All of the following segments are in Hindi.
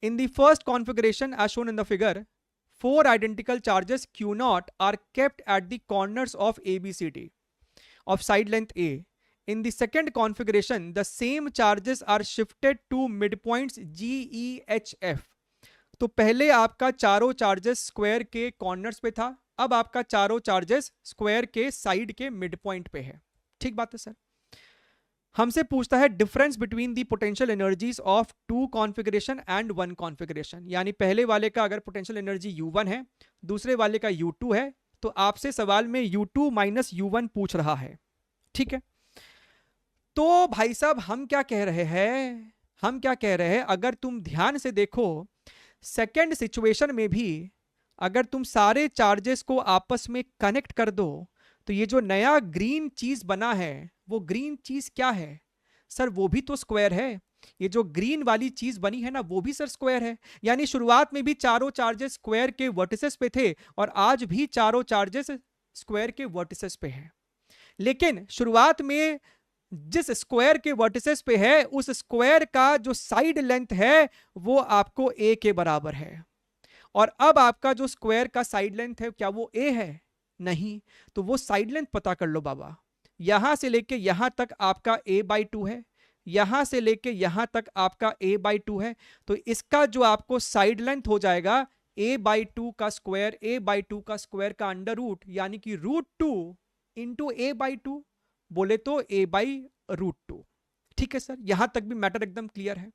In the first configuration as shown in the figure, four identical charges Q naught are kept at the corners of ABCD of side length A. In the second configuration, the same charges are shifted to midpoints GEHF. तो पहले आपका चारों चार्जेस स्क्वायर के कॉर्नर्स पे था, अब आपका चारों चार्जेस स्क्वायर के साइड के मिड पॉइंट पे है। ठीक बात है सर। हमसे पूछता है difference between the potential energies of two configuration and one configuration, यानी पहले वाले का अगर पोटेंशियल एनर्जी U1 है, दूसरे वाले का U2 है, तो आपसे सवाल में U2 माइनस U1 पूछ रहा है। ठीक है, तो भाई साहब हम क्या कह रहे हैं, अगर तुम ध्यान से देखो सेकेंड सिचुएशन में भी अगर तुम सारे चार्जेस को आपस में कनेक्ट कर दो तो ये जो नया ग्रीन चीज बना है वो ग्रीन चीज क्या है सर? वो भी तो स्क्वायर है। ये जो ग्रीन वाली चीज बनी है ना वो भी सर स्क्वायर है। यानी शुरुआत में भी चारों चार्जेस स्क्वायर के वर्टिसेस पे थे और आज भी चारों चार्जेस स्क्वायर के वर्टिसेस पे हैं। लेकिन शुरुआत में जिस स्क्वायर के वर्टिसेस पे है उस स्क्वायर का जो साइड लेंथ है वो आपको a के बराबर है, और अब आपका जो स्क्वायर का साइड लेंथ है क्या वो a है? नहीं। तो वो साइड लेंथ पता कर लो बाबा। यहां से लेके यहां तक आपका a/2 है, यहां से लेके यहां तक आपका a/2 है, तो इसका जो आपको साइड लेंथ हो जाएगा a/2 का स्क्वायर का अंडर रूट, यानी कि √2 इंटू a/2, बोले तो a/√2। ठीक है सर, यहां तक भी मैटर एकदम क्लियर है।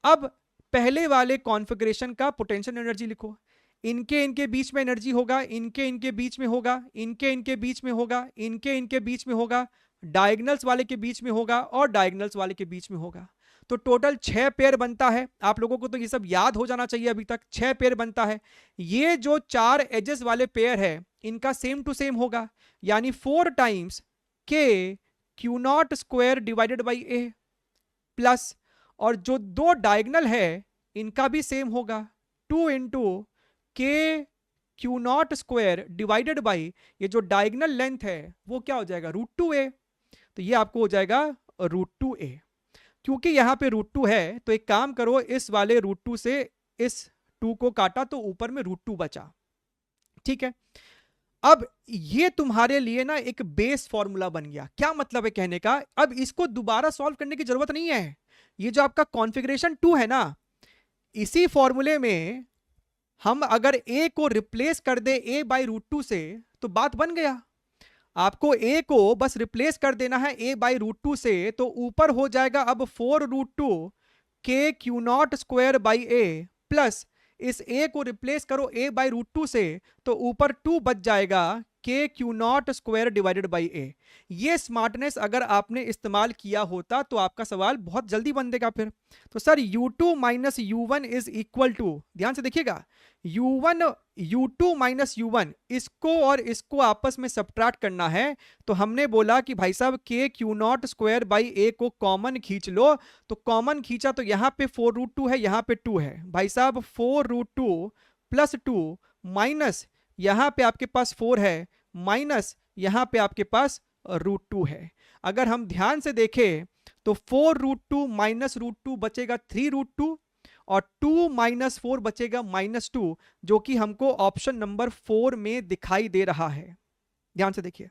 अब पहले वाले कॉन्फ़िगरेशन का पोटेंशियल एनर्जी लिखो। इनके बीच में एनर्जी होगा, इनके बीच में होगा, इनके बीच में होगा, इनके बीच में होगा, डायगोनल्स वाले के बीच में होगा और डायगोनल्स वाले के बीच में होगा। तो टोटल 6 पेयर बनता है। आप लोगों को तो ये सब याद हो जाना चाहिए, अभी तक 6 पेयर बनता है। ये जो 4 एजेस वाले पेयर है इनका सेम टू सेम होगा, यानी 4 टाइम्स के Q not square divided by A plus, और जो दो डायगोनल है इनका भी सेम होगा 2 इंटू के Q not square divided by ये जो डायगोनल लेंथ है वो क्या हो जाएगा √2a। तो ये आपको हो जाएगा √2a। क्योंकि यहां पे √2 है तो एक काम करो, इस वाले √2 से इस 2 को काटा तो ऊपर में √2 बचा। ठीक है, अब ये तुम्हारे लिए ना एक बेस फॉर्मूला बन गया। क्या मतलब है कहने का? अब इसको दोबारा सॉल्व करने की जरूरत नहीं है। ये जो आपका कॉन्फ़िगरेशन 2 है ना, इसी फॉर्मूले में हम अगर a को रिप्लेस कर दे a/√2 से तो बात बन गया। आपको a को बस रिप्लेस कर देना है a/√2 से, तो ऊपर हो जाएगा अब 4√2 के Q not square by a plus इस a को रिप्लेस करो a/√2 से तो ऊपर 2 बच जाएगा के Q not square divided by a। ये स्मार्टनेस अगर आपने इस्तेमाल किया होता तो आपका सवाल बहुत जल्दी बन देगा फिर। तो sir U2 minus U1 is equal to, ध्यान से देखिएगा, U2 माइनस U1, इसको और इसको आपस में सब्ट्रैक्ट करना है। तो हमने बोला कि भाई साहब के Q not square by a को कॉमन खींच लो। तो कॉमन खींचा तो यहां पे 4√2 है, यहां पे 2 है। भाई साहब 4√2 प्लस 2 माइनस यहां पे आपके पास 4 है, माइनस यहां पे आपके पास √2 है। अगर हम ध्यान से देखें तो 4√2 माइनस √2 बचेगा 3√2 और 2 माइनस 4 बचेगा -2, जो कि हमको ऑप्शन नंबर 4 में दिखाई दे रहा है। ध्यान से देखिए,